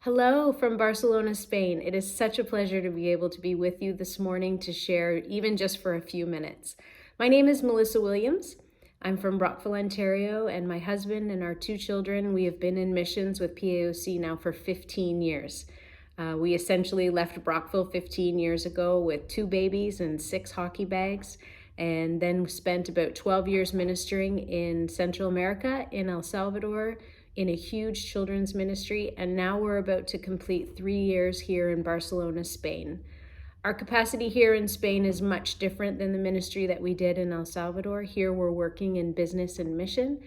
Hello from Barcelona, Spain. It is such a pleasure to be able to be with you this morning to share, even just for a few minutes. My name is Melissa Williams. I'm from Brockville, Ontario, and my husband and our two children, we have been in missions with PAOC now for 15 years. We essentially left Brockville 15 years ago with 2 babies and 6 hockey bags, and then spent about 12 years ministering in Central America, in El Salvador, in a huge children's ministry, and now we're about to complete 3 years here in Barcelona, Spain. Our capacity here in Spain is much different than the ministry that we did in El Salvador. Here we're working in business and mission.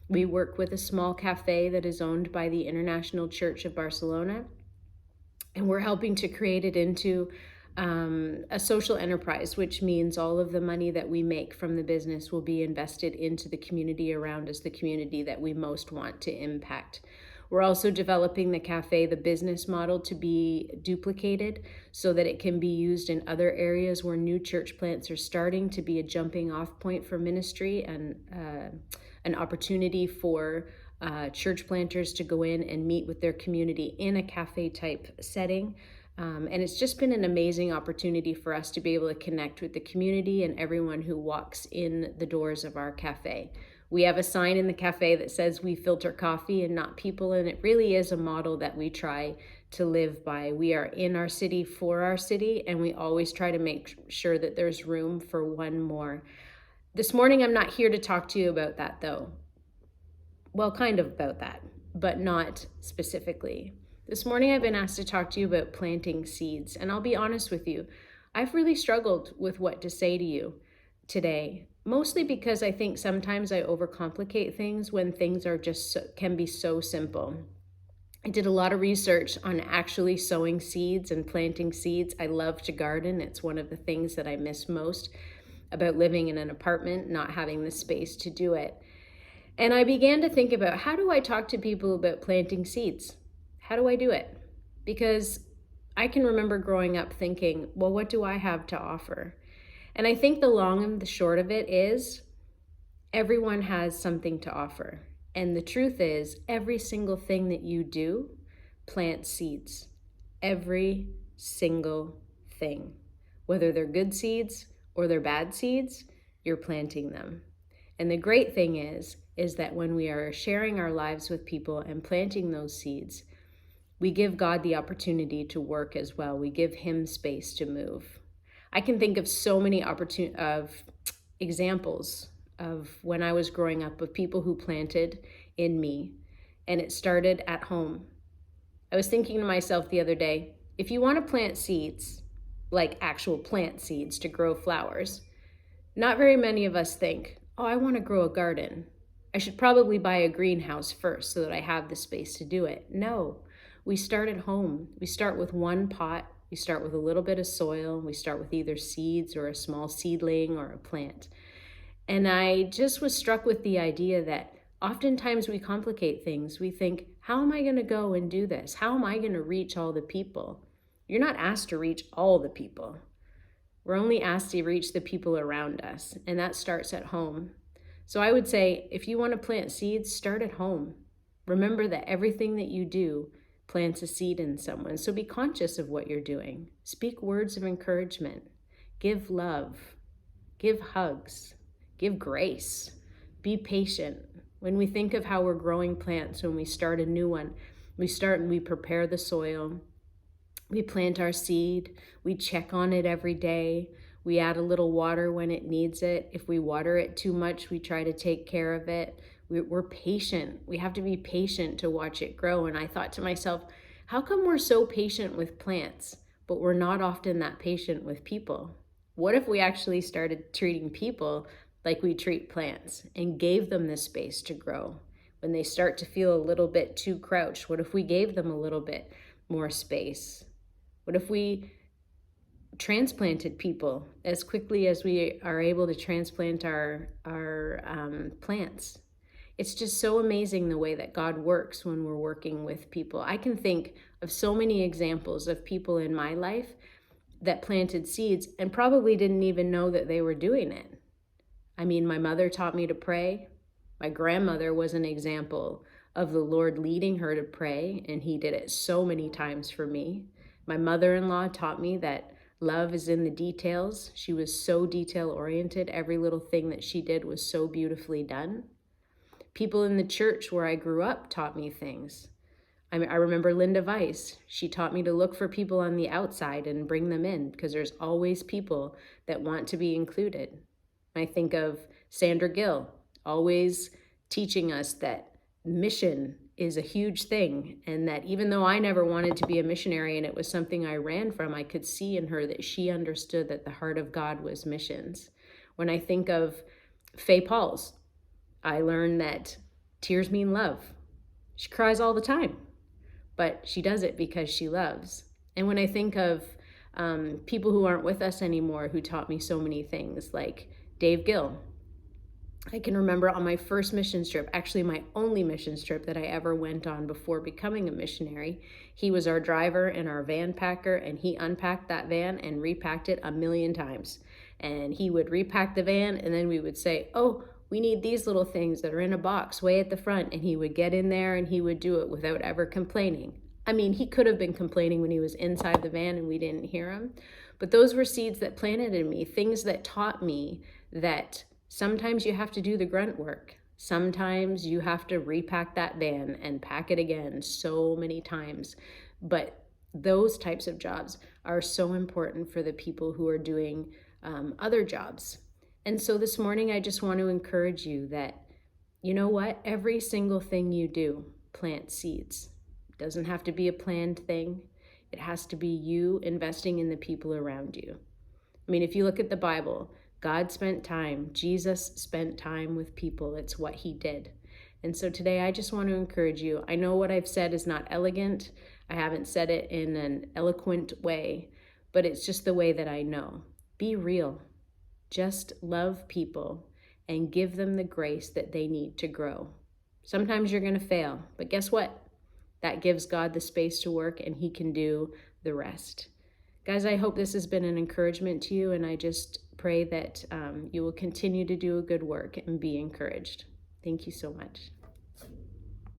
We work with a small cafe that is owned by the International Church of Barcelona, and we're helping to create it into a social enterprise, which means all of the money that we make from the business will be invested into the community around us, the community that we most want to impact. We're also developing the cafe, the business model, to be duplicated so that it can be used in other areas where new church plants are starting, to be a jumping off point for ministry and an opportunity for church planters to go in and meet with their community in a cafe type setting. And it's just been an amazing opportunity for us to be able to connect with the community and everyone who walks in the doors of our cafe. We have a sign in the cafe that says we filter coffee and not people, and it really is a model that we try to live by. We are in our city for our city, and we always try to make sure that there's room for one more. This morning, I'm not here to talk to you about that, though. Well, kind of about that, but not specifically. This morning I've been asked to talk to you about planting seeds, and I'll be honest with you, I've really struggled with what to say to you today, mostly because I think sometimes I overcomplicate things when things are can be so simple. I did a lot of research on actually sowing seeds and planting seeds. I love to garden. It's one of the things that I miss most about living in an apartment, not having the space to do it. And I began to think about, how do I talk to people about planting seeds? How do I do it? Because I can remember growing up thinking, well, what do I have to offer? And I think the long and the short of it is everyone has something to offer. And the truth is, every single thing that you do plants seeds. Every single thing. Whether they're good seeds or they're bad seeds, you're planting them. And the great thing is that when we are sharing our lives with people and planting those seeds, we give God the opportunity to work as well. We give him space to move. I can think of so many examples of when I was growing up of people who planted in me, and it started at home. I was thinking to myself the other day, if you want to plant seeds, like actual plant seeds to grow flowers, not very many of us think, oh, I want to grow a garden. I should probably buy a greenhouse first so that I have the space to do it. No. We start at home. We start with one pot. We start with a little bit of soil. We start with either seeds or a small seedling or a plant. And I just was struck with the idea that oftentimes we complicate things. We think, how am I going to go and do this? How am I going to reach all the people? You're not asked to reach all the people. We're only asked to reach the people around us, and that starts at home. So I would say, if you want to plant seeds, start at home. Remember that everything that you do plants a seed in someone. So be conscious of what you're doing. Speak words of encouragement. Give love. Give hugs. Give grace. Be patient. When we think of how we're growing plants, when we start a new one, we start and we prepare the soil. We plant our seed. We check on it every day. We add a little water when it needs it. If we water it too much, we try to take care of it. We're patient. We have to be patient to watch it grow. And I thought to myself, how come we're so patient with plants, but we're not often that patient with people? What if we actually started treating people like we treat plants and gave them the space to grow? When they start to feel a little bit too crouched, what if we gave them a little bit more space? What if we transplanted people as quickly as we are able to transplant our plants? It's just so amazing the way that God works when we're working with people. I can think of so many examples of people in my life that planted seeds and probably didn't even know that they were doing it. I mean, my mother taught me to pray. My grandmother was an example of the Lord leading her to pray, and he did it so many times for me. My mother-in-law taught me that love is in the details. She was so detail-oriented. Every little thing that she did was so beautifully done. People in the church where I grew up taught me things. I remember Linda Weiss. She taught me to look for people on the outside and bring them in, because there's always people that want to be included. I think of Sandra Gill, always teaching us that mission is a huge thing, and that even though I never wanted to be a missionary and it was something I ran from, I could see in her that she understood that the heart of God was missions. When I think of Faye Pauls, I learned that tears mean love. She cries all the time, but she does it because she loves. And when I think of people who aren't with us anymore who taught me so many things, like Dave Gill. I can remember on my first missions trip, actually my only missions trip that I ever went on before becoming a missionary, he was our driver and our van packer, and he unpacked that van and repacked it 1,000,000 times. And he would repack the van, and then we would say, oh, we need these little things that are in a box way at the front. And he would get in there and he would do it without ever complaining. I mean, he could have been complaining when he was inside the van and we didn't hear him. But those were seeds that planted in me, things that taught me that sometimes you have to do the grunt work. Sometimes you have to repack that van and pack it again so many times. But those types of jobs are so important for the people who are doing other jobs. And so this morning, I just want to encourage you that, you know what? Every single thing you do, plant seeds. It doesn't have to be a planned thing. It has to be you investing in the people around you. I mean, if you look at the Bible, God spent time, Jesus spent time with people. It's what he did. And so today I just want to encourage you. I know what I've said is not elegant. I haven't said it in an eloquent way, but it's just the way that I know. Be real. Just love people and give them the grace that they need to grow. Sometimes you're going to fail, but guess what? That gives God the space to work, and he can do the rest. Guys, I hope this has been an encouragement to you, and I just pray that you will continue to do a good work and be encouraged. Thank you so much.